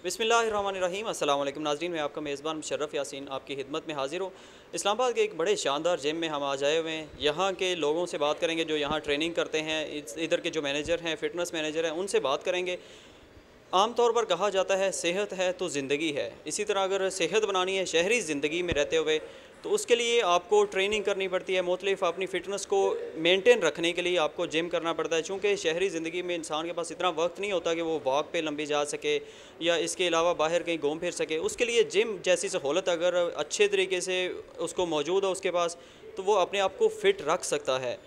बिस्मिल्लाहिर्रहमानिर्रहीम। अस्सलाम वालेकुम नाज़रीन, मैं आपका मेज़बान मुशर्रफ यासीन आपकी खिदमत में हाज़िर हूँ। इस्लामाबाद के एक बड़े शानदार जिम में हम आज आए हुए हैं। यहाँ के लोगों से बात करेंगे जो यहाँ ट्रेनिंग करते हैं। इधर के जो मैनेजर हैं, फ़िटनेस मैनेजर हैं, उनसे बात करेंगे। आम तौर पर कहा जाता है सेहत है तो ज़िंदगी है। इसी तरह अगर सेहत बनानी है शहरी ज़िंदगी में रहते हुए, तो उसके लिए आपको ट्रेनिंग करनी पड़ती है। मुख्तलिफ़ अपनी फ़िटनेस को मेंटेन रखने के लिए आपको जिम करना पड़ता है, चूँकि शहरी ज़िंदगी में इंसान के पास इतना वक्त नहीं होता कि वो वॉक पे लंबी जा सके या इसके अलावा बाहर कहीं घूम फिर सके। उसके लिए जिम जैसी सहूलत अगर अच्छे तरीके से उसको मौजूद हो उसके पास, तो वो अपने आप को फ़िट रख सकता है।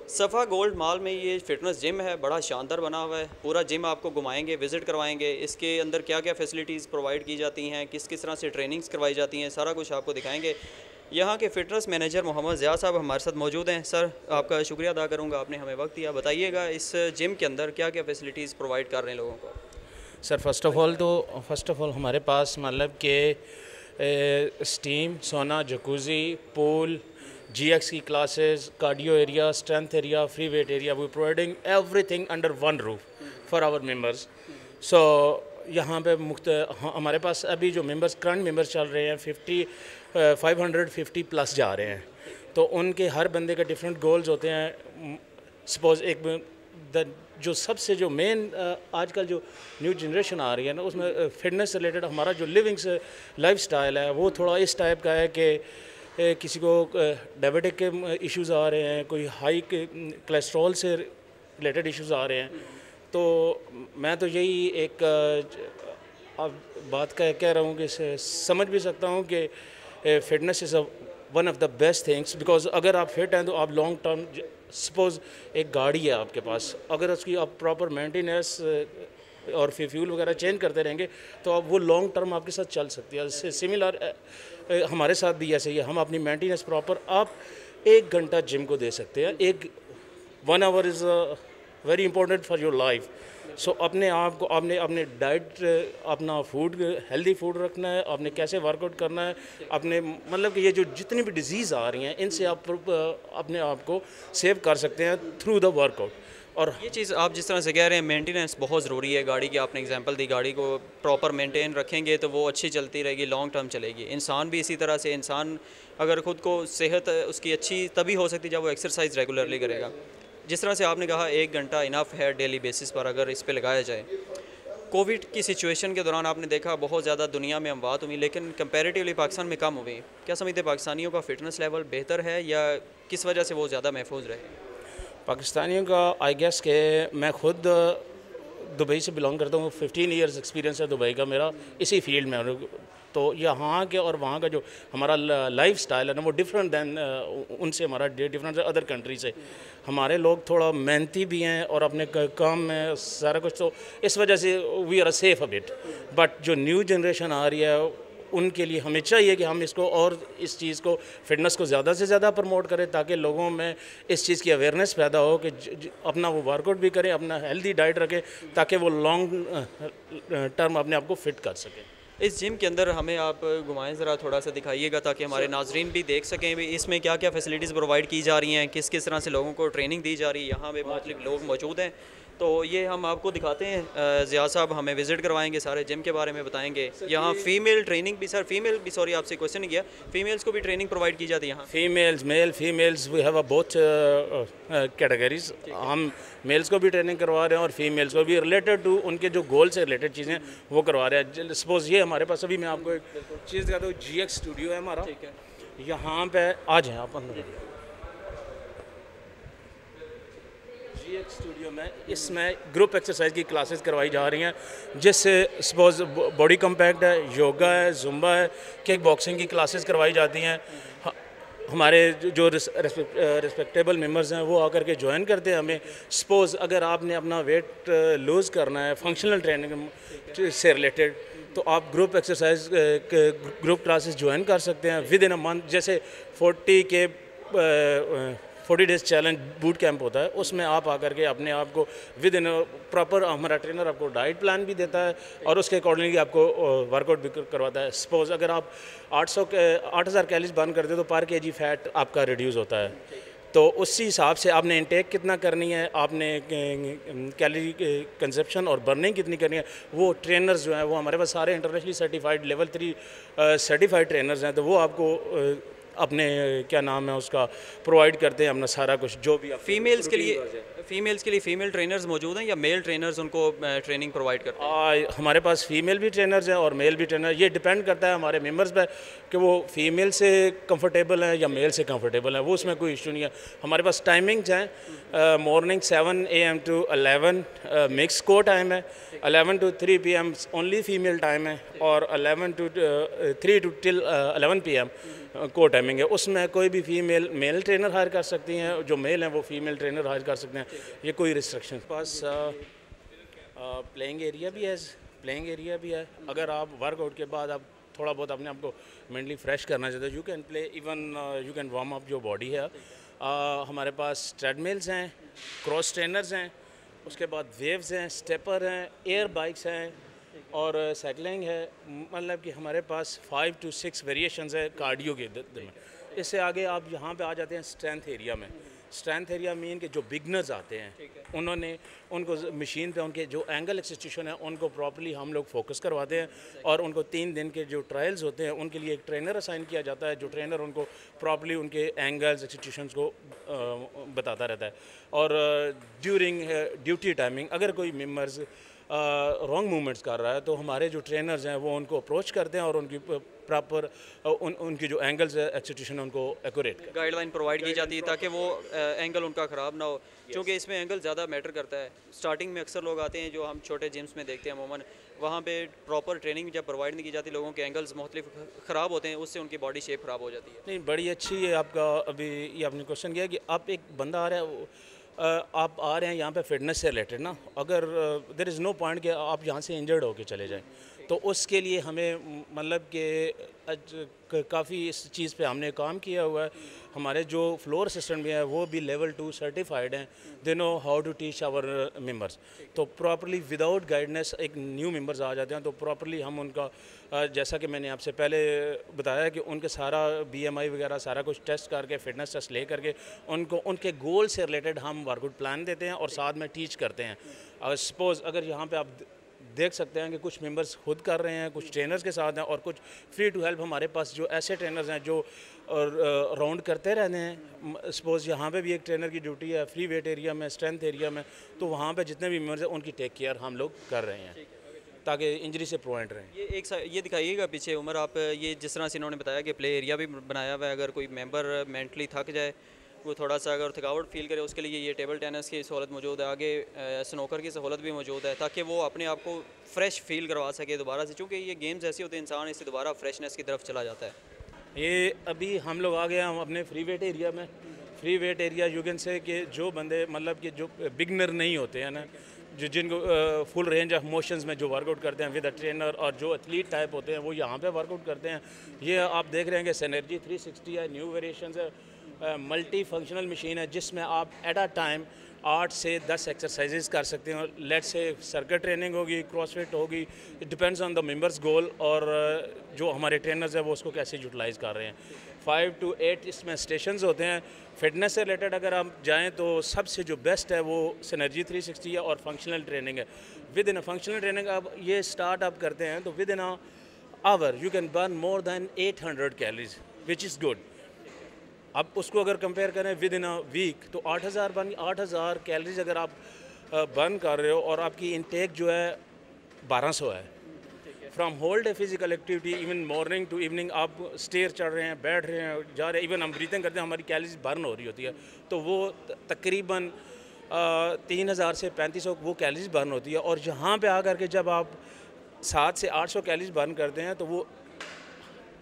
सफ़ा गोल्ड मॉल में ये फ़िटनेस जिम है, बड़ा शानदार बना हुआ है। पूरा जिम आपको घुमाएंगे, विज़िट करवाएंगे। इसके अंदर क्या क्या फ़ैसिलिटीज़ प्रोवाइड की जाती हैं, किस किस तरह से ट्रेनिंग्स करवाई जाती हैं, सारा कुछ आपको दिखाएंगे। यहाँ के फ़िटनेस मैनेजर मोहम्मद ज़िया साहब हमारे साथ मौजूद हैं। सर, आपका शुक्रिया अदा करूँगा, आपने हमें वक्त दिया। बताइएगा इस जिम के अंदर क्या क्या फ़ैसिलिटीज़ प्रोवाइड कर रहे हैं लोगों को? सर फ़र्स्ट ऑफ़ ऑल हमारे पास मतलब कि steam, sauna, jacuzzi, pool, GX की classes, cardio area, strength area, free weight area, we providing everything under one roof for our members. So यहाँ पे हमारे पास अभी जो मेंबर्स करंट मेंबर्स चल रहे हैं 550 प्लस जा रहे हैं। तो उनके हर बंदे के डिफरेंट गोल्स होते हैं। सपोज़ जो सबसे जो मेन आजकल जो न्यू जनरेशन आ रही है ना, उसमें फिटनेस से रिलेटेड हमारा जो लिविंग से लाइफ स्टाइल है वो थोड़ा इस टाइप का है कि किसी को डायबिटिक के इश्यूज़ आ रहे हैं, कोई हाई कोलेस्ट्रॉल से रिलेटेड इश्यूज़ आ रहे हैं। तो मैं तो यही एक अब बात कह रहा हूँ कि समझ भी सकता हूँ कि fitness is one of the best things, because अगर आप फिट हैं तो आप लॉन्ग टर्म, सपोज़ एक गाड़ी है आपके पास, अगर उसकी आप प्रॉपर मेंटेनेंस और फ्यूल वगैरह चेंज करते रहेंगे तो आप वो लॉन्ग टर्म आपके साथ चल सकती है। सिमिलर हमारे साथ भी ऐसे ही है। हम अपनी मेंटेनेंस प्रॉपर आप 1 घंटा जिम को दे सकते हैं। 1 hour is very important for your life. So अपने आप को आपने अपने डाइट, अपना फूड हेल्दी फूड रखना है, आपने कैसे वर्कआउट करना है, अपने मतलब कि ये जो जितनी भी डिजीज़ आ रही हैं इनसे आप अपने आप को सेव कर सकते हैं थ्रू द वर्कआउट। और ये चीज़ आप जिस तरह से कह रहे हैं, मेंटेनेंस बहुत ज़रूरी है। गाड़ी की आपने एग्जांपल दी, गाड़ी को प्रॉपर मेंटेन रखेंगे तो वो अच्छी चलती रहेगी, लॉन्ग टर्म चलेगी। इंसान भी इसी तरह से, इंसान अगर ख़ुद को सेहत उसकी अच्छी तभी हो सकती है जब वो एक्सरसाइज रेगुलरली करेगा। जिस तरह से आपने कहा 1 घंटा इनफ है डेली बेसिस पर अगर इस पे लगाया जाए। कोविड की सिचुएशन के दौरान आपने देखा बहुत ज़्यादा दुनिया में अमवात हुई, लेकिन कंपैरेटिवली पाकिस्तान में कम हुई। क्या समझते हैं पाकिस्तानियों का फ़िटनेस लेवल बेहतर है या किस वजह से वो ज़्यादा महफूज रहे? पाकिस्तानियों का आई गेस के मैं खुद दुबई से बिलोंग करता हूँ। 15 ईयर्स एक्सपीरियंस है दुबई का मेरा इसी फील्ड में। तो यहाँ के और वहाँ का जो हमारा लाइफ स्टाइल है ना वो डिफरेंट दैन उनसे, हमारा डिफरेंट है अदर कंट्री से। हमारे लोग थोड़ा मेहनती भी हैं और अपने काम में सारा कुछ, तो इस वजह से we are safe a bit. But जो न्यू जनरेशन आ रही है उनके लिए हमें चाहिए कि हम इसको और इस चीज़ को, फिटनेस को ज़्यादा से ज़्यादा प्रमोट करें ताकि लोगों में इस चीज़ की अवेयरनेस पैदा हो कि अपना वो वर्कआउट भी करें, अपना हेल्दी डाइट रखें ताकि वो लॉन्ग टर्म अपने आप को फिट कर सकें। इस जिम के अंदर हमें आप घुमाएं ज़रा, थोड़ा सा दिखाइएगा ताकि हमारे नाजरीन भी देख सकें भी इसमें क्या क्या फैसिलिटीज़ प्रोवाइड की जा रही हैं, किस किस तरह से लोगों को ट्रेनिंग दी जा रही है। यहाँ पे मुख्तलिफ लोग मौजूद हैं, तो ये हम आपको दिखाते हैं। ज़िया साहब हमें विज़िट करवाएंगे, सारे जिम के बारे में बताएंगे। यहाँ फ़ीमेल ट्रेनिंग भी, सर फीमेल भी, सॉरी आपसे क्वेश्चन नहीं किया, फ़ीमेल्स को भी ट्रेनिंग प्रोवाइड की जाती है यहाँ? Females, male females, we have a both categories. हम मेल्स को भी ट्रेनिंग करवा रहे हैं और फीमेल्स को भी रिलेटेड टू उनके जो गोल से रिलेटेड चीज़ें वो करवा रहे हैं। सपोज़ ये हमारे पास, अभी मैं आपको एक चीज़ दिखाता हूँ, जीएक्स स्टूडियो है हमारा। ठीक है, यहाँ पे आ जाएँ आप अंदर। जीएक्स स्टूडियो में इसमें ग्रुप एक्सरसाइज की क्लासेस करवाई जा रही हैं, जिससे सपोज बॉडी कम्पैक्ट है, योगा है, जुम्बा है, किक बॉक्सिंग की क्लासेस करवाई जाती हैं। हमारे जो रिस्पेक्टेबल मेंबर्स हैं वो आकर के ज्वाइन करते हैं हमें। सपोज़ अगर आपने अपना वेट लूज़ करना है फंक्शनल ट्रेनिंग से रिलेटेड, तो आप group exercise group classes join कर सकते हैं विद इन अ मंथ। जैसे 40 डेज़ चैलेंज बूट कैंप होता है, उसमें आप आकर के अपने आप को विद इन प्रॉपर, हमारा ट्रेनर आपको डाइट प्लान भी देता है और उसके अकॉर्डिंगली आपको वर्कआउट भी करवाता है। सपोज़ अगर आप 8,000 कैलोरीज बर्न करते हो तो पर केजी फैट आपका रिड्यूस होता है। तो उसी हिसाब से आपने इंटेक कितना करनी है, आपने कैलोरी कंजप्शन और बर्निंग कितनी करनी है, वो ट्रेनर्स जो हैं वो हमारे पास सारे internationally certified level 3 certified trainers हैं, तो वो आपको अपने क्या नाम है उसका प्रोवाइड करते हैं अपना सारा कुछ जो भी। फ़ीमेल्स के लिए फ़ीमेल ट्रेनर्स मौजूद हैं या मेल ट्रेनर्स उनको ट्रेनिंग प्रोवाइड करते हैं? हमारे पास फ़ीमेल भी ट्रेनर्स हैं और मेल भी ट्रेनर, ये डिपेंड करता है हमारे मेंबर्स पे कि वो फ़ीमेल से कंफर्टेबल हैं या मेल से कंफर्टेबल हैं, वो उसमें कोई इशू नहीं है। हमारे पास टाइमिंग्स हैं, मॉर्निंग 7 AM to 11 मिक्स को टाइम है, 11 to 3 PM only female time है, और 11 to 3 to till 11 PM को टाइमिंग है। उसमें कोई भी फीमेल मेल ट्रेनर हायर कर सकती हैं, जो मेल हैं वो फीमेल ट्रेनर हायर कर सकते हैं, ये कोई रिस्ट्रिक्शन। पास प्लेइंग एरिया भी है। अगर आप वर्कआउट के बाद आप थोड़ा बहुत अपने आप को मेंटली फ्रेश करना चाहते हो, you can play, even you can warm up your body है। हमारे पास ट्रेडमिल्स हैं, क्रॉस ट्रेनर्स हैं, उसके बाद वेव्स हैं, स्टेपर हैं, एयर बाइक्स हैं और साइकिलिंग है। मतलब कि हमारे पास 5 to 6 वेरिएशंस है कार्डियो के में। इससे आगे आप यहाँ पे आ जाते हैं स्ट्रेंथ एरिया में। स्ट्रेंथ एरिया मीन के जो बिगनर्स आते हैं उनको मशीन पे उनके जो एंगल एक्सटीट्यूशन है उनको प्रॉपर्ली हम लोग फोकस करवाते हैं, और उनको 3 दिन के जो ट्रायल्स होते हैं उनके लिए एक ट्रेनर असाइन किया जाता है, जो ट्रेनर उनको प्रॉपर्ली उनके एंगल्स एक्सटीट्यूशंस को बताता रहता है। और ड्यूरिंग ड्यूटी टाइमिंग अगर कोई मेंबर्स रॉन्ग मूवमेंट्स कर रहा है तो हमारे जो ट्रेनर्स हैं वो उनको अप्रोच करते हैं और उनकी प्रॉपर उनकी जो एंगल्स एक्सटीट्यूशन है उनको एक्यूरेट गाइडलाइन प्रोवाइड की जाती है ताकि वो एंगल उनका ख़राब ना हो, क्योंकि इसमें एंगल ज़्यादा मैटर करता है। स्टार्टिंग में अक्सर लोग आते हैं जो हम छोटे जिम्स में देखते हैं अमूमन, वहाँ पे प्रॉपर ट्रेनिंग जब प्रोवाइड नहीं की जाती, लोगों के एंगल्स मुख्तलिफ ख़राब होते हैं, उससे उनकी बॉडी शेप ख़राब हो जाती है। नहीं, बड़ी अच्छी है आपका अभी ये आपने क्वेश्चन किया कि आप एक बंदा आ रहा है, आप आ रहे हैं यहाँ पे फिटनेस से रिलेटेड ना, अगर देयर इज़ नो पॉइंट कि आप यहाँ से इंजर्ड होके चले जाएं, तो उसके लिए हमें मतलब कि काफ़ी इस चीज़ पे हमने काम किया हुआ है। हमारे जो फ्लोर असिस्टेंट भी हैं वो भी लेवल 2 सर्टिफाइड हैं, they know how to teach our members. तो प्रॉपर्ली विदाउट गाइडेंस एक न्यू मेंबर्स आ जाते हैं तो प्रॉपर्ली हम उनका जैसा कि मैंने आपसे पहले बताया कि उनके सारा BMI वगैरह सारा कुछ टेस्ट करके फिटनेस टेस्ट ले करके उनको उनके गोल से रिलेटेड हम वर्कआउट प्लान देते हैं और साथ में टीच करते हैं। सपोज़ अगर यहाँ पे आप देख सकते हैं कि कुछ मेंबर्स खुद कर रहे हैं, कुछ ट्रेनर्स के साथ हैं और कुछ फ्री टू हेल्प हमारे पास जो ऐसे ट्रेनर्स हैं जो राउंड करते रहते हैं। सपोज़ यहाँ पे भी एक ट्रेनर की ड्यूटी है फ्री वेट एरिया में, स्ट्रेंथ एरिया में, तो वहाँ पे जितने भी मेंबर्स हैं उनकी टेक केयर हम लोग कर रहे हैं ताकि इंजरी से प्रिवेंट रहें। ये दिखाइएगा पीछे उमर, आप ये जिस तरह से इन्होंने बताया कि प्ले एरिया भी बनाया हुआ है, अगर कोई मेंबर मेंटली थक जाए, वो थोड़ा सा अगर थकावट फील करे, उसके लिए ये टेबल टेनिस की सहूलत मौजूद है, आगे स्नोकर की सहूलत भी मौजूद है ताकि वो अपने आप को फ़्रेश फील करवा सके दोबारा से, क्योंकि ये गेम्स ऐसे होते हैं इंसान इससे दोबारा फ्रेशनेस की तरफ चला जाता है। ये अभी हम लोग आ गए हम अपने फ्री वेट एरिया में। Free weight area you can say कि जो बंदे मतलब कि जो बिगनर नहीं होते हैं ना, जो जिनको फुल रेंज ऑफ मोशंस में जो वर्कआउट करते हैं विद अ ट्रेनर, और जो एथलीट टाइप होते हैं वो यहाँ पे वर्कआउट करते हैं। ये आप देख रहे हैं कि सिनर्जी 360 है, न्यू वेरिएशंस है, मल्टी फंक्शनल मशीन है जिसमें आप एट अ टाइम 8 से 10 एक्सरसाइजेज कर सकते हैं। लेट्स से सर्किट ट्रेनिंग होगी, क्रॉसफिट होगी, it depends on the members goal और जो हमारे ट्रेनर्स हैं वो उसको कैसे यूटिलाइज़ कर रहे हैं। 5 to 8 इसमें स्टेशंस होते हैं। फिटनेस से रिलेटेड अगर आप जाएं तो सबसे जो बेस्ट है वो सिनर्जी 360 है और फंक्शनल ट्रेनिंग है। Within a functional training आप ये स्टार्ट आप करते हैं तो within a hour you can burn more than 800 calories which is good. अब उसको अगर कंपेयर करें विद इन अ वीक तो 8,000 कैलोरीज अगर आप बर्न कर रहे हो और आपकी इनटेक जो है 1200 है। From whole day physical activity even morning to evening आप स्टेयर चढ़ रहे हैं, बैठ रहे हैं, जा रहे हैं, इवन हम ब्रीथिंग करते हैं, हमारी कैलोरीज बर्न हो रही होती है, तो वो तकरीबन 3,000 से 3,500 वो कैलोरीज बर्न होती है। और यहाँ पे आकर के जब आप 700 से 800 कैलोरीज बर्न करते हैं तो वो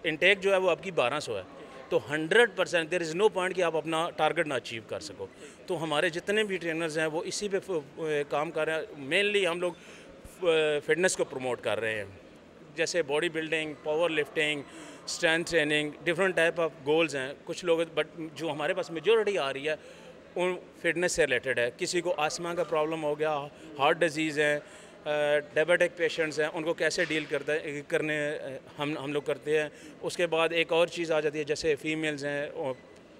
इनटेक जो है वो आपकी 1200 है। तो 100% देयर इज़ नो पॉइंट कि आप अपना टारगेट ना अचीव कर सको। तो हमारे जितने भी ट्रेनर्स हैं वो इसी पे काम कर रहे हैं। मेनली हम लोग फिटनेस को प्रमोट कर रहे हैं, जैसे body building, power lifting, strength training, different type of goals हैं कुछ लोग, बट जो हमारे पास मेजॉरिटी आ रही है उन फिटनेस से रिलेटेड है। किसी को आस्मा का प्रॉब्लम हो गया, हार्ट डिजीज़ है, डायबिटिक पेशेंट्स हैं, उनको कैसे डील करने हम लोग करते हैं। उसके बाद एक और चीज़ आ जाती है, जैसे फीमेल्स हैं,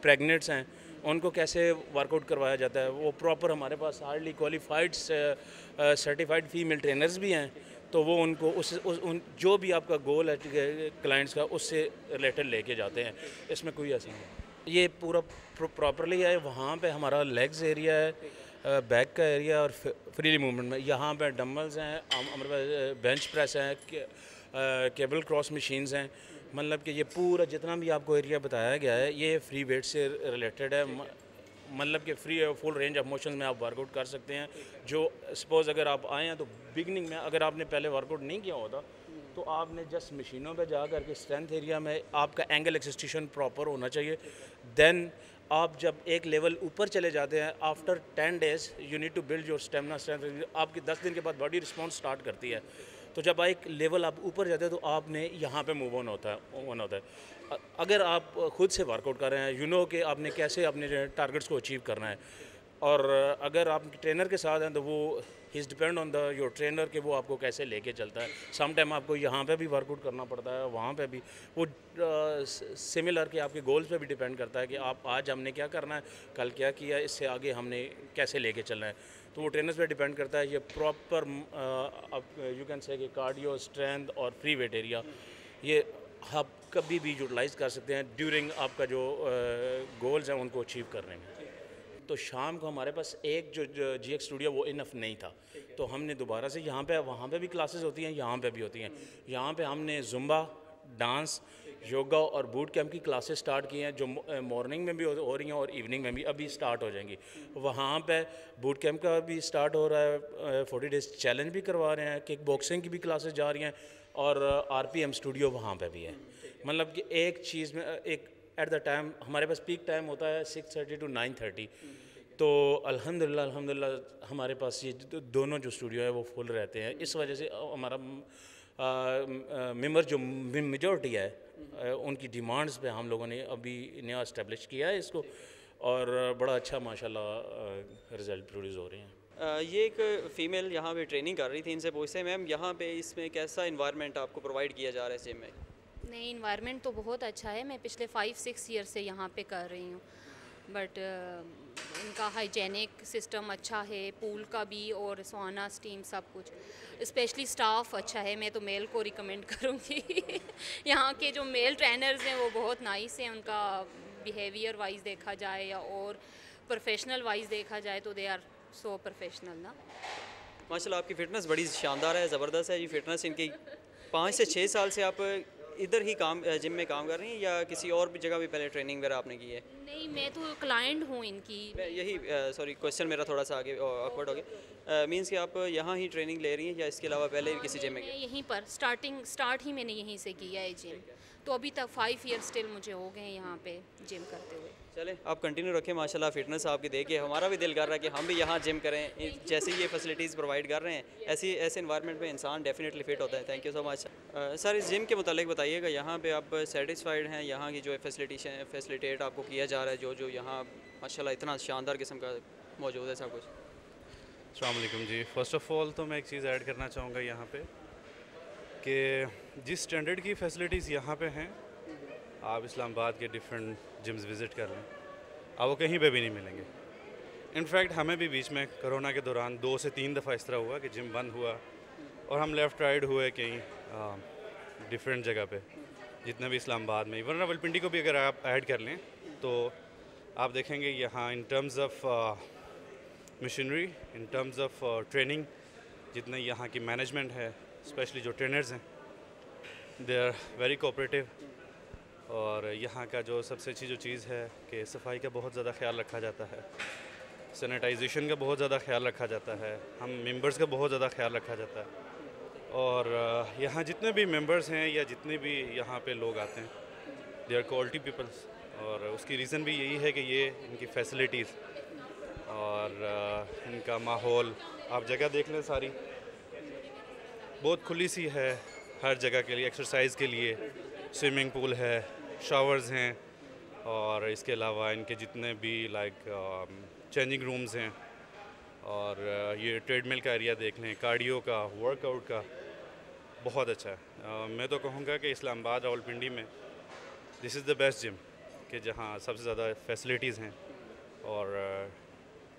प्रेगनेंट्स हैं, उनको कैसे वर्कआउट करवाया जाता है। वो प्रॉपर हमारे पास hardly qualified certified female trainers भी हैं, तो वो उनको जो भी आपका गोल है क्लाइंट्स का, उससे रिलेटेड लेके जाते हैं। इसमें कोई ऐसा नहीं, ये पूरा प्रॉपरली है। वहाँ पे हमारा लेग्स एरिया है, बैक का एरिया और फ्री मूवमेंट में यहाँ पे डम्बल्स हैं, हमारे पास बेंच प्रेस हैं, केबल क्रॉस मशीन्स हैं। मतलब कि ये पूरा जितना भी आपको एरिया बताया गया है ये फ्री वेट से रिलेटेड है। मतलब कि free full range of motion में आप वर्कआउट कर सकते हैं। जो सपोज़ अगर आप आए हैं तो बिगनिंग में अगर आपने पहले वर्कआउट नहीं किया होता तो आपने जस्ट मशीनों पे जा कर के स्ट्रेंथ एरिया में आपका एंगल एक्सटेंशन प्रॉपर होना चाहिए। देन आप जब एक लेवल ऊपर चले जाते हैं, after 10 days you need to build your stamina strength. आपकी 10 दिन के बाद बॉडी रिस्पॉन्स स्टार्ट करती है। तो जब एक लेवल आप ऊपर जाते हैं तो आपने यहाँ पे मूव ऑन होता है। अगर आप खुद से वर्कआउट कर रहे हैं, यू नो कि आपने कैसे अपने टारगेट्स को अचीव करना है। और अगर आप ट्रेनर के साथ हैं तो वो is depend on the your trainer कि वो आपको कैसे लेके चलता है। सम टाइम आपको यहाँ पे भी वर्कआउट करना पड़ता है, वहाँ पे भी वो सिमिलर कि आपके गोल्स पे भी डिपेंड करता है कि आप आज हमने क्या करना है, कल क्या किया, इससे आगे हमने कैसे लेके चलना है। तो वो ट्रेनर्स पे डिपेंड करता है। ये प्रॉपर यू कैन से कि कार्डियो, स्ट्रेंथ और फ्री वेट एरिया ये आप कभी भी यूटिलाइज़ कर सकते हैं ड्यूरिंग आपका जो गोल्स हैं उनको अचीव करने में। तो शाम को हमारे पास एक जो GX स्टूडियो वो इनफ नहीं था, तो हमने दोबारा से वहाँ पे भी क्लासेस होती हैं, यहाँ पे भी होती हैं। यहाँ पे हमने जुम्बा, डांस, योगा और बूट कैंप की क्लासेस स्टार्ट की हैं, जो मॉर्निंग में भी हो रही हैं और इवनिंग में भी अभी स्टार्ट हो जाएंगी। वहाँ पे बूट कैंप का भी स्टार्ट हो रहा है, 40 डेज़ चैलेंज भी करवा रहे हैं, किक बॉक्सिंग की भी क्लासेस जा रही हैं और RPM स्टूडियो वहाँ पे भी है। मतलब कि एक चीज़ में एक एट द टाइम हमारे पास पीक टाइम होता है 6:30 to 9:30। तो अल्हम्दुलिल्लाह हमारे पास ये दोनों जो स्टूडियो है वो फुल रहते हैं। इस वजह से हमारा मेंबर जो मेजॉरिटी है उनकी डिमांड्स पे हम लोगों ने अभी नया इस्टेब्लिश किया है इसको, और बड़ा अच्छा माशाल्लाह रिज़ल्ट प्रोड्यूस हो रहे हैं। ये एक फ़ीमेल यहाँ पे ट्रेनिंग कर रही थी, इनसे पूछते हैं मैम यहाँ पे इसमें कैसा इन्वायरमेंट आपको प्रोवाइड किया जा रहा है इस जिम में? नहीं, इन्वायरमेंट तो बहुत अच्छा है। मैं पिछले 5-6 ईयर से यहाँ पे कर रही हूँ, बट इनका हाइजेनिक सिस्टम अच्छा है, पूल का भी और सोना स्टीम सब कुछ। स्पेशली स्टाफ अच्छा है, मैं तो मेल को रिकमेंड करूँगी यहाँ के जो मेल ट्रेनर्स हैं वो बहुत नाइस हैं। उनका बिहेवियर वाइज देखा जाए या और प्रोफेशनल वाइज देखा जाए तो दे आर सो प्रोफेशनल ना। माशाल्लाह आपकी फ़िटनेस बड़ी शानदार है, ज़बरदस्त है ये फ़िटनेस। इनकी 5 से 6 साल से आप इधर ही जिम में काम कर रही हैं या किसी और भी जगह भी पहले ट्रेनिंग वगैरह आपने की है? नहीं, मैं तो क्लाइंट हूँ इनकी। मैं यही सॉरी क्वेश्चन मेरा थोड़ा सा आगे ऑकवर्ड हो गया। मींस कि आप यहाँ ही ट्रेनिंग ले रही हैं या इसके अलावा पहले भी किसी जिम में? मैं यहीं पर स्टार्ट ही मैंने यहीं से किया है जिम, तो अभी तक 5 ईयर स्टिल मुझे हो गए हैं यहाँ पे जिम करते हुए। चलें आप कंटिन्यू रखें, माशाल्लाह फ़िटनेस आपकी देख के हमारा भी दिल कर रहा है कि हम भी यहाँ जिम करें। जैसे ये फैसिलिटीज़ प्रोवाइड कर रहे हैं ऐसे इन्वायरमेंट में इंसान डेफिनेटली फ़िट होता है। Thank you so much. Sir इस जिम के मुतालिक बताइएगा, यहाँ पे आप सेटिस्फाइड हैं? यहाँ की जो फैसिलिटेट आपको किया जा रहा है, जो यहाँ माशाल्लाह इतना शानदार किस्म का मौजूद है सब कुछ? अस्सलाम वालेकुम जी। फ़र्स्ट ऑफ़ ऑल तो मैं एक चीज़ ऐड करना चाहूँगा यहाँ पे कि जिस स्टैंडर्ड की फ़ैसिलिटीज़ यहाँ पे हैं, आप इस्लामाबाद के डिफरेंट जिम्स विज़िट कर लें, आप वो कहीं पे भी नहीं मिलेंगे। इनफैक्ट हमें भी बीच में कोरोना के दौरान 2 से 3 दफ़ा इस तरह हुआ कि जिम बंद हुआ और हम लेफ़्ट राइट हुए कहीं डिफरेंट जगह पे, जितने भी इस्लामाबाद में, इवन रावलपिंडी को भी अगर आप ऐड कर लें तो आप देखेंगे यहाँ in terms of machinery, in terms of training, जितने यहाँ की मैनेजमेंट है, स्पेशली जो ट्रेनर्स हैं, दे आर वेरी कोऑपरेटिव। और यहाँ का जो सबसे अच्छी जो चीज़ है कि सफाई का बहुत ज़्यादा ख्याल रखा जाता है, सैनिटाइजेशन का बहुत ज़्यादा ख्याल रखा जाता है, हम मेंबर्स का बहुत ज़्यादा ख्याल रखा जाता है। और यहाँ जितने भी मेंबर्स हैं या जितने भी यहाँ पे लोग आते हैं, दे आर क्वालिटी पीपल्स, और उसकी रीज़न भी यही है कि ये इनकी फैसिलिटीज़ और इनका माहौल, आप जगह देख लें सारी बहुत खुली सी है हर जगह के लिए, एक्सरसाइज के लिए स्विमिंग पूल है, शावर्स हैं, और इसके अलावा इनके जितने भी चेंजिंग रूम्स हैं, और ये ट्रेडमिल का एरिया देख लें, कार्डियो का, वर्कआउट का, बहुत अच्छा है। मैं तो कहूँगा कि इस्लामाबाद रावलपिंडी में this is the best gym, कि जहाँ सबसे ज़्यादा फैसिलिटीज़ हैं और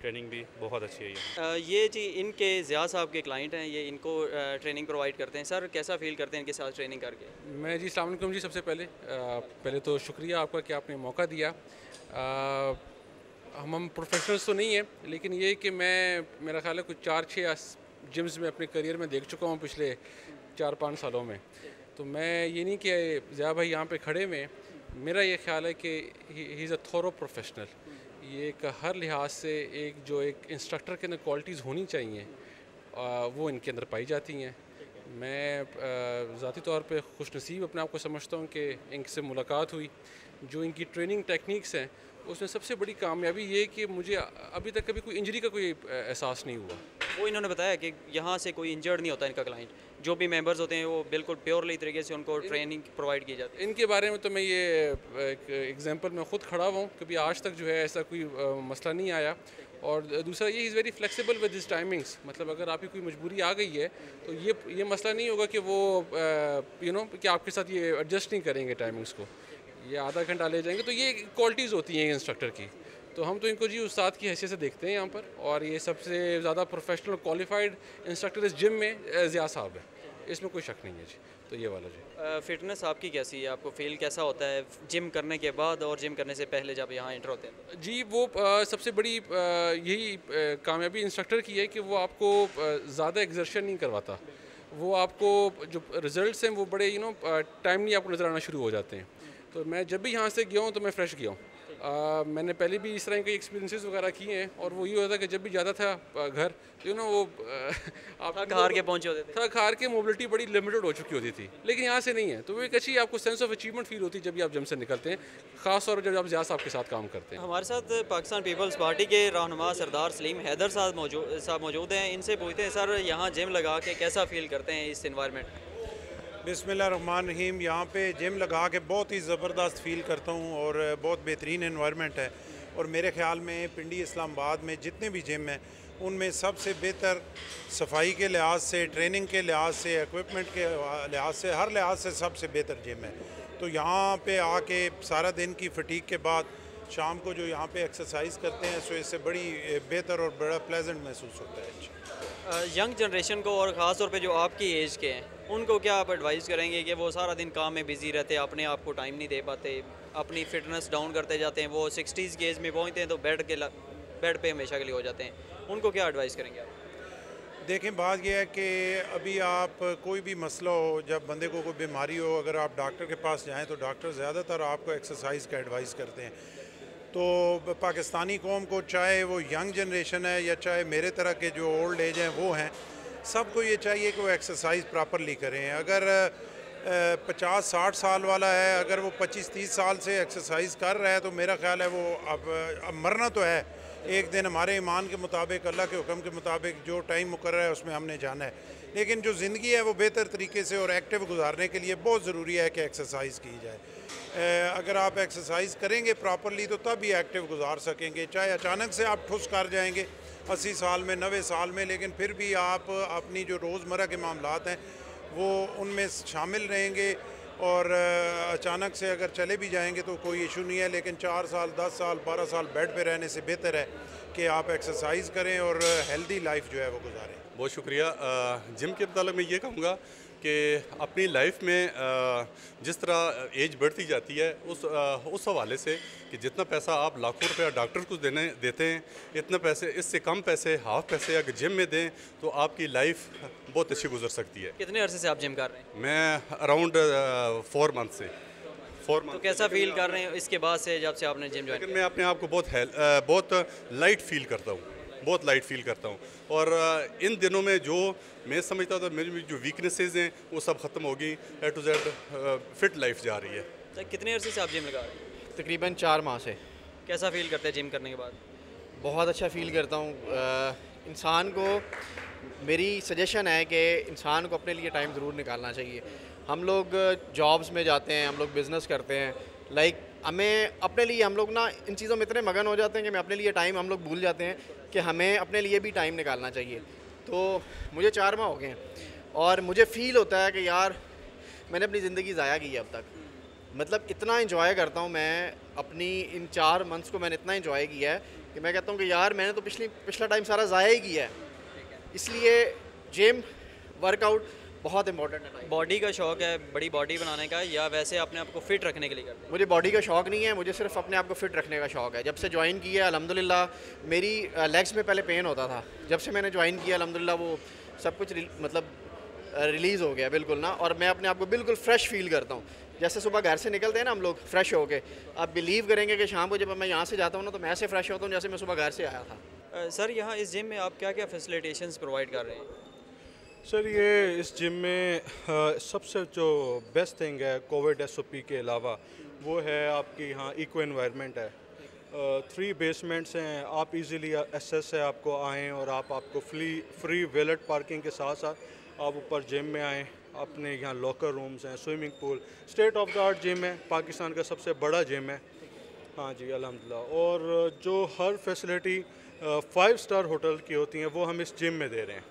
ट्रेनिंग भी बहुत अच्छी है ये। ये जी इनके ज़िया साहब के क्लाइंट हैं, ये इनको ट्रेनिंग प्रोवाइड करते हैं। सर कैसा फ़ील करते हैं इनके साथ ट्रेनिंग करके? मैं जी अस्सलाम वालेकुम जी। सबसे पहले तो शुक्रिया आपका कि आपने मौका दिया। हम प्रोफेशनल्स तो नहीं हैं, लेकिन ये कि मेरा ख़्याल है कुछ 4-6 जिम्स में अपने करियर में देख चुका हूँ पिछले 4-5 सालों में। तो मैं ये नहीं कि ज़िया भाई यहाँ पे खड़े में, मेरा ये ख्याल है कि he is a Thoreau professional. ये एक हर लिहाज से एक इंस्ट्रक्टर के अंदर क्वालिटीज़ होनी चाहिए, वो इनके अंदर पाई जाती हैं। मैं ज़ाती तौर पे खुशनसीब अपने आप को समझता हूँ कि इनसे मुलाकात हुई। जो इनकी ट्रेनिंग टेक्निक्स हैं, उसमें सबसे बड़ी कामयाबी ये कि मुझे अभी तक कभी कोई इंजरी का कोई एहसास नहीं हुआ। वो इन्होंने बताया कि यहाँ से कोई इंजर्ड नहीं होता इनका क्लाइंट, जो भी मेंबर्स होते हैं वो बिल्कुल प्योरली तरीके से उनको ट्रेनिंग प्रोवाइड की जाती है। इनके बारे में तो मैं ये एक एग्जांपल मैं ख़ुद खड़ा हुआ हूँ, कभी आज तक जो है ऐसा कोई मसला नहीं आया। और दूसरा ये is very flexible with this timings, मतलब अगर आपकी कोई मजबूरी आ गई है तो ये मसला नहीं होगा कि वो कि आपके साथ ये एडजस्ट नहीं करेंगे टाइमिंग्स को, ये आधा घंटा ले जाएंगे। तो ये क्वालिटीज़ होती हैं इंस्ट्रक्टर की। तो हम तो इनको जी उस्ताद की हैसियत से देखते हैं यहाँ पर, और ये सबसे ज़्यादा प्रोफेशनल क्वालिफाइड इंस्ट्रक्टर इस जिम में ज़िया साहब है, इसमें कोई शक नहीं है जी। तो ये वाला जी। फ़िटनेस आपकी कैसी है? आपको फील कैसा होता है जिम करने के बाद और जिम करने से पहले जब यहाँ एंटर होते हैं? जी वो सबसे बड़ी यही कामयाबी इंस्ट्रक्टर की है कि वो आपको ज़्यादा एक्सर्शन नहीं करवाता। वो आपको जो रिज़ल्ट्स हैं वो बड़े टाइमली आपको नज़र आना शुरू हो जाते हैं। तो मैं जब भी यहाँ से गया हूँ तो मैं फ़्रेश गया हूँ। मैंने पहले भी इस तरह के एक्सपीरियंसेस वगैरह किए हैं, और वो ये होता है कि जब भी ज़्यादा था घर तो वो आप थक हार के पहुँचे होते थे? थक हार के मोबिलिटी बड़ी लिमिटेड हो चुकी होती थी, लेकिन यहाँ से नहीं है। तो वो एक अच्छी आपको सेंस ऑफ अचीवमेंट फील होती है जब भी आप जिम से निकलते हैं, ख़ास तौर पर जब आप ज़िया साहब के साथ काम करते हैं। हमारे साथ पाकिस्तान पीपल्स पार्टी के रहनुमा सरदार सलीम हैदर साहब मौजूद हैं। इनसे पूछते हैं सर यहाँ जिम लगा के कैसा फ़ील करते हैं इस इन्वायरमेंट में? बिस्मिल्लाहिर्रहमानिर्रहीम। यहाँ पे जिम लगा के बहुत ही ज़बरदस्त फ़ील करता हूँ और बहुत बेहतरीन एनवायरनमेंट है। और मेरे ख़्याल में पिंडी इस्लामाबाद में जितने भी जिम हैं उनमें सबसे बेहतर सफाई के लिहाज से, ट्रेनिंग के लिहाज से, इक्विपमेंट के लिहाज से, हर लिहाज से सबसे बेहतर जिम है। तो यहाँ पे आके सारा दिन की फटीक के बाद शाम को जो यहाँ पे एक्सरसाइज करते हैं, सो इससे बड़ी बेहतर और बड़ा प्लेजेंट महसूस होता है। यंग जनरेशन को और ख़ास तौर पे जो आपकी एज के हैं उनको क्या आप एडवाइस करेंगे कि वो सारा दिन काम में बिज़ी रहते हैं, अपने आप को टाइम नहीं दे पाते, अपनी फ़िटनेस डाउन करते जाते हैं, वो 60s की एज में पहुँचते हैं तो बेड पे हमेशा के लिए हो जाते हैं, उनको क्या एडवाइस करेंगे आप? देखें, बात यह है कि अभी आप कोई भी मसला हो, जब बंदे को कोई बीमारी हो, अगर आप डॉक्टर के पास जाएँ तो डॉक्टर ज़्यादातर आपको एक्सरसाइज का एडवाइस करते हैं। तो पाकिस्तानी कौम को, चाहे वो यंग जनरेशन है या चाहे मेरे तरह के जो ओल्ड एज हैं वो हैं, सबको ये चाहिए कि वो एक्सरसाइज प्रॉपरली करें। अगर 50-60 साल वाला है, अगर वो 25-30 साल से एक्सरसाइज कर रहा है तो मेरा ख्याल है वो अब मरना तो है, एक दिन हमारे ईमान के मुताबिक, अल्लाह के हुक्म के मुताबिक जो टाइम मुकर्रर है उसमें हमने जाना है। लेकिन जो ज़िंदगी है वो बेहतर तरीके से और एक्टिव गुजारने के लिए बहुत ज़रूरी है कि एक्सरसाइज की जाए। अगर आप एक्सरसाइज करेंगे प्रॉपरली तो तब ही एक्टिव गुजार सकेंगे। चाहे अचानक से आप ठुस कर जाएंगे 80 साल में, 90 साल में, लेकिन फिर भी आप अपनी जो रोज़मर्रा के मामलात हैं वो उनमें शामिल रहेंगे। और अचानक से अगर चले भी जाएंगे तो कोई इशू नहीं है, लेकिन 4 साल, 10 साल, 12 साल बेड पे रहने से बेहतर है कि आप एक्सरसाइज करें और हेल्दी लाइफ जो है वो गुजारें। बहुत शुक्रिया। जिम के मतलब मैं ये कहूँगा कि अपनी लाइफ में जिस तरह एज बढ़ती जाती है उस हवाले से कि जितना पैसा आप लाखों रुपया डॉक्टर को देते हैं, इतना पैसे, इससे कम पैसे, हाफ पैसे अगर जिम में दें तो आपकी लाइफ बहुत अच्छी गुजर सकती है। कितने अरसे से आप जिम कर रहे हैं? मैं अराउंड 4 मंथ से। तो कैसा फील कर रहे हैं इसके बाद से, जब से आपने जिम ज्वाइन लेकिन मैं अपने आप को बहुत लाइट फील करता हूँ, बहुत लाइट फील करता हूँ। और इन दिनों में जो मैं समझता था मेरी जो वीकनेसेस हैं वो सब ख़त्म होगी। A to Z fit life जा रही है। तो कितने अरसे से आप जिम लगा रहे हैं? तकरीबन 4 माह से। कैसा फील करते हैं जिम करने के बाद? बहुत अच्छा फ़ील करता हूँ। इंसान को, मेरी सजेशन है कि इंसान को अपने लिए टाइम ज़रूर निकालना चाहिए। हम लोग जॉब्स में जाते हैं, हम लोग बिज़नेस करते हैं, हमें अपने लिए, हम लोग ना इन चीज़ों में इतने मगन हो जाते हैं कि हमें अपने लिए टाइम, हम लोग भूल जाते हैं कि हमें अपने लिए भी टाइम निकालना चाहिए। तो मुझे 4 माह हो गए हैं और मुझे फ़ील होता है कि यार मैंने अपनी ज़िंदगी ज़ाया की है अब तक। मतलब इतना इंजॉय करता हूँ मैं अपनी, इन 4 मंथ्स को मैंने इतना इंजॉय किया है कि मैं कहता हूँ कि यार मैंने तो पिछला टाइम सारा ज़ाया ही किया है, इसलिए जिम वर्कआउट बहुत इंपॉर्टेंट है। बॉडी का शौक है, बड़ी बॉडी बनाने का, या वैसे अपने आप को फिट रखने के लिए करते हैं? मुझे बॉडी का शौक़ नहीं है, मुझे सिर्फ अपने आप को फिट रखने का शौक़ है। जब से ज्वाइन किया अल्हम्दुलिल्लाह, मेरी लेग्स में पहले पेन होता था, जब से मैंने ज्वाइन किया अल्हम्दुलिल्लाह वो सब कुछ मतलब रिलीज़ हो गया बिल्कुल ना, और मैं अपने आप को बिल्कुल फ्रेश फील करता हूँ। जैसे सुबह घर से निकलते हैं ना हम लोग फ्रेश होके, आप बिलीव करेंगे कि शाम को जब मैं यहाँ से जाता हूँ ना तो मैं ऐसे फ्रेश होता हूँ जैसे मैं सुबह घर से आया था। सर यहाँ इस जिम में आप क्या क्या फैसिलिटेशंस प्रोवाइड कर रहे हैं? सर ये इस जिम में सबसे जो बेस्ट थिंग है कोविड SOP के अलावा वो है आपकी यहाँ इको एनवायरनमेंट है। 3 बेसमेंट्स हैं, आप इजीली एक्सेस है आपको आएँ, और आपको फ्री वैलेट पार्किंग के साथ साथ आप ऊपर जिम में आएँ। अपने यहाँ लॉकर रूम्स हैं, swimming pool, state of the art gym है, पाकिस्तान का सबसे बड़ा जिम है। हाँ जी अल्हम्दुलिल्लाह। और जो हर फैसिलिटी 5 स्टार होटल की होती हैं वो हम इस जिम में दे रहे हैं।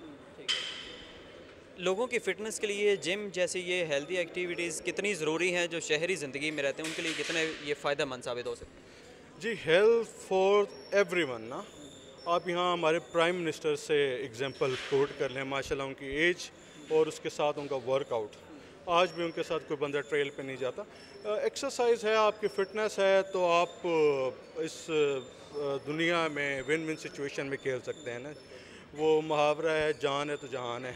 लोगों की फ़िटनेस के लिए जिम जैसी ये हेल्दी एक्टिविटीज़ कितनी ज़रूरी हैं, जो शहरी ज़िंदगी में रहते हैं उनके लिए कितने ये फ़ायदेमंद साबित हो सकते हैं? जी हेल्थ फॉर एवरीवन ना, आप यहाँ हमारे प्राइम मिनिस्टर से एग्जांपल कोट कर लें, माशाल्लाह उनकी एज और उसके साथ उनका वर्कआउट, आज भी उनके साथ कोई बंदा ट्रेल पे नहीं जाता। एक्सरसाइज है, आपकी फ़िटनेस है, तो आप इस दुनिया में विन विन सिचुएशन में खेल सकते हैं ना। वो मुहावरा है, जान है तो जहान है,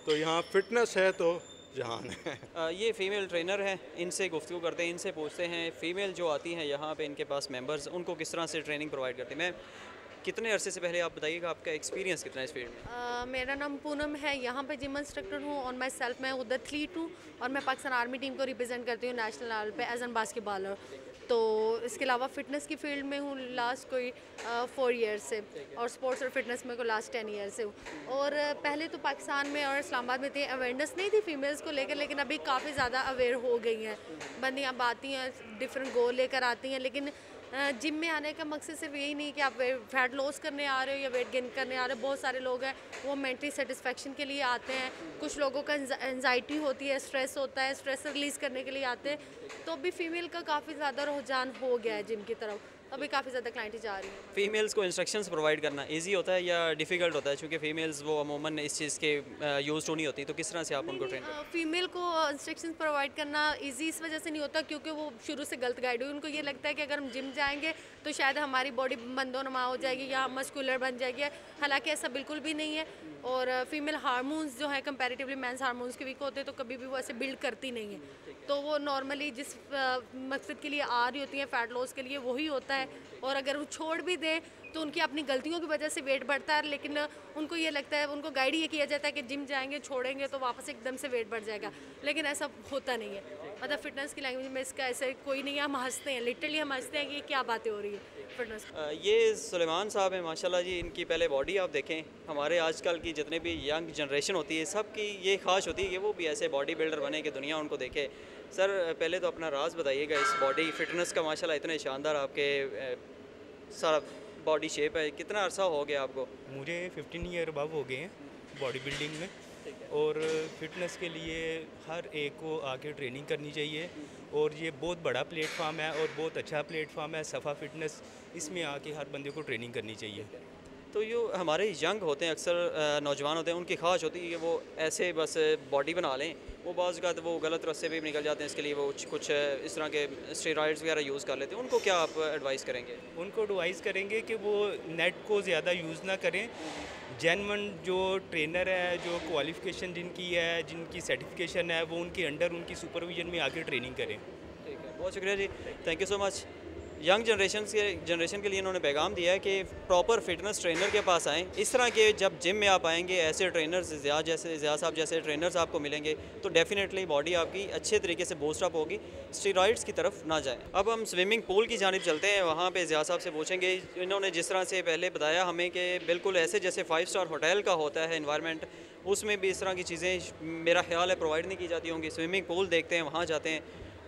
तो यहाँ फ़िटनेस है तो जहान है। ये फ़ीमेल ट्रेनर हैं, इनसे गुफ्तगू करते हैं, इनसे पूछते हैं फ़ीमेल जो आती हैं यहाँ पे इनके पास मेंबर्स, उनको किस तरह से ट्रेनिंग प्रोवाइड करती हैं। मैं कितने अरसे से, पहले आप बताइएगा आपका एक्सपीरियंस कितना है इस फील्ड में? मेरा नाम पूनम है, यहाँ पे जिम इंस्ट्रक्टर हूँ। ऑन माई सेल्फ मैं उधर एथलीट हूँ और मैं पाकिस्तान आर्मी टीम को रिप्रेजेंट करती हूँ नेशनल लेवल पे एज एन बास्केटबॉलर। तो इसके अलावा फ़िटनेस की फील्ड में हूँ लास्ट कोई 4 ईयर्स से, और स्पोर्ट्स और फिटनेस में को लास्ट 10 ईयर्स से हूँ। और पहले तो पाकिस्तान में और इस्लामाबाद में थी अवेयरनेस नहीं थी फीमेल्स को लेकर, लेकिन अभी काफ़ी ज़्यादा अवेयर हो गई हैं। बंदियाँ आती हैं, डिफरेंट गोल लेकर आती हैं, लेकिन जिम में आने का मकसद सिर्फ यही नहीं कि आप फैट लॉस करने आ रहे हो या वेट गेन करने आ रहे हो। बहुत सारे लोग हैं वो मेंटली सेटिस्फेक्शन के लिए आते हैं, कुछ लोगों का एंजाइटी होती है, स्ट्रेस होता है, स्ट्रेस रिलीज़ करने के लिए आते हैं। तो अभी फ़ीमेल का काफ़ी ज़्यादा रुझान हो गया है जिम की तरफ, अभी काफ़ी ज़्यादा क्लाइंट जा रही हैं। फ़ीमेल्स को इंस्ट्रक्शंस प्रोवाइड करना इजी होता है या डिफ़िकल्ट होता है, क्योंकि फ़ीमेल्स वो अमूमन इस चीज़ के यूज़ टू नहीं होती, तो किस तरह से आप उनको ट्रेन करते हैं? फ़ीमेल को इंस्ट्रक्शंस प्रोवाइड करना इजी इस वजह से नहीं होता क्योंकि वो शुरू से गलत गाइड हुई। उनको ये लगता है कि अगर हम जिम जाएंगे तो शायद हमारी बॉडी बंदोनमा हो जाएगी या मस्कुलर बन जाएगी, हालांकि ऐसा बिल्कुल भी नहीं है। और फीमेल हार्मोन्स जो है कंपैरेटिवली मेंस हार्मोन्स के वीक होते हैं, तो कभी भी वो ऐसे बिल्ड करती नहीं है। तो वो नॉर्मली जिस मकसद के लिए आ रही होती हैं फैट लॉस के लिए, वही होता है। और अगर वो छोड़ भी दें तो उनकी अपनी गलतियों की वजह से वेट बढ़ता है, लेकिन उनको ये लगता है, उनको गाइड ये किया जाता है कि जिम जाएंगे छोड़ेंगे तो वापस एकदम से वेट बढ़ जाएगा, लेकिन ऐसा होता नहीं है। मतलब फ़िटनेस की लैंग्वेज में इसका ऐसे कोई नहीं है, हम हंसते हैं, लिटरली हम हंसते हैं कि ये क्या बातें हो रही है फिटनेस। ये सुलेमान साहब हैं माशाल्लाह जी, इनकी पहले बॉडी आप देखें, हमारे आजकल की जितने भी यंग जनरेशन होती है सब की ये ख्वाहिश होती है कि वो भी ऐसे बॉडी बिल्डर बने कि दुनिया उनको देखे। सर पहले तो अपना राज बताइएगा इस बॉडी फिटनेस का, माशाल्लाह इतने शानदार आपके सारा बॉडी शेप है, कितना अरसा हो गया आपको? मुझे 15 ईयर अबव हो गए हैं बॉडी बिल्डिंग में, और फिटनेस के लिए हर एक को आके ट्रेनिंग करनी चाहिए। और ये बहुत बड़ा प्लेटफार्म है और बहुत अच्छा प्लेटफार्म है सफ़ा फिटनेस, इसमें आके हर बंदे को ट्रेनिंग करनी चाहिए। तो जो हमारे यंग होते हैं, अक्सर नौजवान होते हैं, उनकी ख्वाहिश होती है कि वो ऐसे बस बॉडी बना लें, वो बाज़ औक़ात वो गलत रास्ते पे भी निकल जाते हैं, इसके लिए वो कुछ इस तरह के स्टेरॉइड्स वगैरह यूज़ कर लेते हैं। उनको क्या आप एडवाइस करेंगे? उनको एडवाइस करेंगे कि वो नेट को ज़्यादा यूज़ ना करें। जेन्युइन जो ट्रेनर है, जो क्वालिफ़िकेशन जिनकी है, जिनकी सर्टिफिकेशन है, वो उनके अंडर उनकी सुपरविजन में आके ट्रेनिंग करें। ठीक है, बहुत शुक्रिया जी, thank you so much. Young generation के लिए इन्होंने पैगाम दिया है कि प्रॉपर फिटनेस ट्रेनर के पास आएँ। इस तरह के जब जिम में आप आएंगे, ऐसे ट्रेनर्स ज़िया साहब जैसे ट्रेनर्स आपको मिलेंगे, तो डेफिनेटली बॉडी आपकी अच्छे तरीके से बूस्ट अप होगी, स्टेरॉइड्स की तरफ ना जाएं। अब हम स्विमिंग पूल की जानिब चलते हैं, वहाँ पे ज़िया साहब से पूछेंगे। इन्होंने जिस तरह से पहले बताया हमें कि बिल्कुल ऐसे जैसे 5 स्टार होटल का होता है इन्वायरमेंट, उसमें भी इस तरह की चीज़ें मेरा ख्याल है प्रोवाइड नहीं की जाती होंगी। स्विमिंग पूल देखते हैं, वहाँ जाते हैं,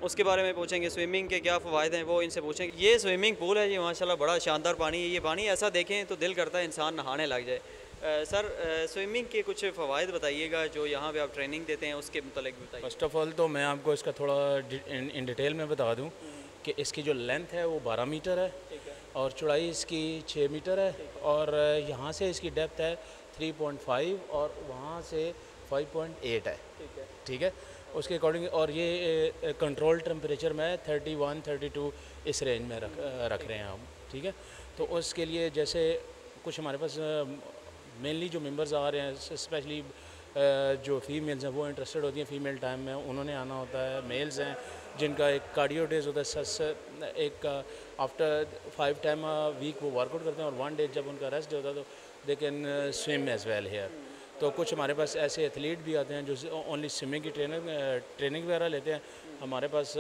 उसके बारे में पूछेंगे, स्विमिंग के क्या फ़वाइद हैं वो इनसे पूछेंगे। ये स्विमिंग पूल है जी, माशाल्लाह बड़ा शानदार पानी है। ये पानी ऐसा देखें तो दिल करता है इंसान नहाने लग जाए। सर स्विमिंग के कुछ फ़वाइद बताइएगा जो यहाँ पे आप ट्रेनिंग देते हैं, उसके मुतालिक बताइए। फर्स्ट ऑफ़ ऑल तो मैं आपको इसका थोड़ा इन डिटेल में बता दूँ कि इसकी जो लेंथ है वो 12 मीटर है, और चौड़ाई इसकी 6 मीटर है और यहाँ से इसकी डेप्थ है 3.5 और वहाँ से 5.8 है। ठीक है, उसके अकॉर्डिंग। और ये कंट्रोल टेम्परेचर में 31 32 इस रेंज में रख रहे हैं हम। ठीक है, तो उसके लिए जैसे कुछ हमारे पास मेनली जो मेंबर्स आ रहे हैं, स्पेशली जो फीमेल्स हैं वो इंटरेस्टेड होती हैं फीमेल टाइम में, उन्होंने आना होता है। मेल्स हैं जिनका एक कार्डियो डेज होता है, एक आफ्टर 5 टाइम वीक वो वर्कआउट करते हैं और 1 डे जब उनका रेस्ट होता है तो they can swim as well here. तो कुछ हमारे पास ऐसे एथलीट भी आते हैं जो ओनली स्विमिंग की ट्रेनिंग वगैरह लेते हैं। हमारे पास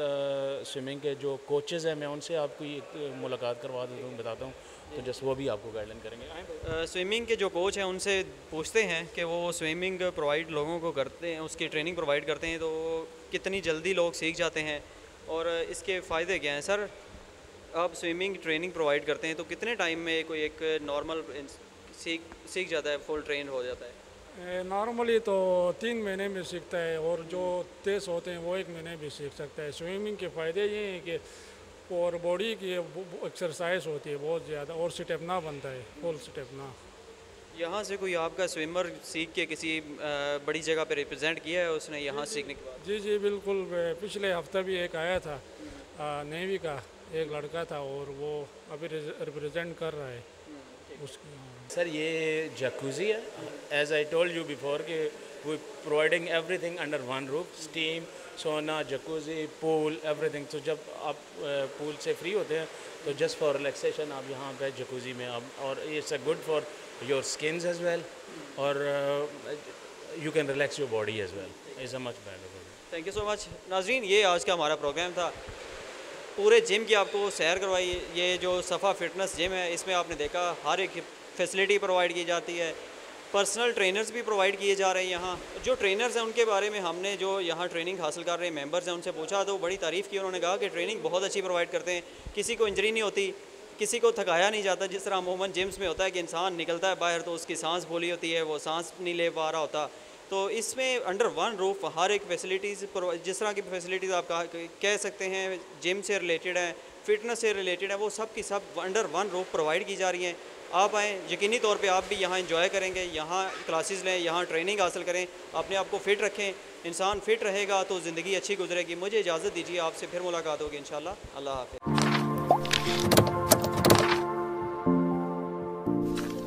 स्विमिंग के जो कोचेज़ हैं, मैं उनसे आपको एक मुलाकात करवा देता हूँ, बताता हूँ, तो जस्ट वो भी आपको गाइडलाइन करेंगे। स्विमिंग के जो कोच हैं उनसे पूछते हैं कि वो स्विमिंग प्रोवाइड लोगों को करते हैं, उसकी ट्रेनिंग प्रोवाइड करते हैं, तो कितनी जल्दी लोग सीख जाते हैं और इसके फ़ायदे क्या हैं? सर, आप स्विमिंग ट्रेनिंग प्रोवाइड करते हैं तो कितने टाइम में कोई एक नॉर्मल सीख जाता है, फुल ट्रेन हो जाता है? नॉर्मली तो 3 महीने में सीखता है और जो तेज़ होते हैं वो 1 महीने भी सीख सकता है। स्विमिंग के फ़ायदे ये हैं कि और बॉडी की एक्सरसाइज होती है बहुत ज़्यादा और स्टेमिना बनता है, फुल स्टेमिना। यहाँ से कोई आपका स्विमर सीख के किसी बड़ी जगह पे रिप्रेजेंट किया है उसने यहाँ सीखने के बाद? जी जी बिल्कुल, पिछले हफ्ता भी एक आया था नेवी का एक लड़का था और वो अभी रिप्रेजेंट कर रहा है उसकी। सर ये जकूज़ी है, as I told you before कि we providing everything under one roof, steam, sauna, jacuzzi, pool, everything. तो जब आप पूल से फ्री होते हैं तो जस्ट फॉर रिलैक्सेशन आप यहाँ पे जकूज़ी में आप, और it's a good for your skins as well और you can relax your body as well, is a much better. Thank you so much. नाजरीन, ये आज का हमारा प्रोग्राम था। पूरे जिम की आपको सैर करवाई। ये जो सफ़ा फिटनेस जिम है इसमें आपने देखा हर एक फैसिलिटी प्रोवाइड की जाती है, पर्सनल ट्रेनर्स भी प्रोवाइड किए जा रहे हैं। यहाँ जो ट्रेनर्स हैं उनके बारे में हमने जो यहाँ ट्रेनिंग हासिल कर रहे हैं मेंबर्स हैं उनसे पूछा तो बड़ी तारीफ़ की। उन्होंने कहा कि ट्रेनिंग बहुत अच्छी प्रोवाइड करते हैं, किसी को इंजरी नहीं होती, किसी को थकाया नहीं जाता। जिस तरह अमूमन जिम्स में होता है कि इंसान निकलता है बाहर तो उसकी सांस फूली होती है, वो सांस नहीं ले पा रहा होता, तो इसमें अंडर वन रूफ हर एक फैसिलिटीज़, जिस तरह की फैसिलिटीज़ आप कह सकते हैं जिम से रिलेटेड हैं, फिटनेस से रिलेटेड है, वो सब की सब अंडर वन रूफ प्रोवाइड की जा रही हैं। आप आएँ, यकीनी तौर पे आप भी यहाँ एंजॉय करेंगे, यहाँ क्लासेस लें, यहाँ ट्रेनिंग हासिल करें, अपने आप को फ़िट रखें। इंसान फ़िट रहेगा तो ज़िंदगी अच्छी गुजरेगी। मुझे इजाज़त दीजिए, आपसे फिर मुलाकात होगी इंशाल्लाह। अल्लाह हाफ़िज़।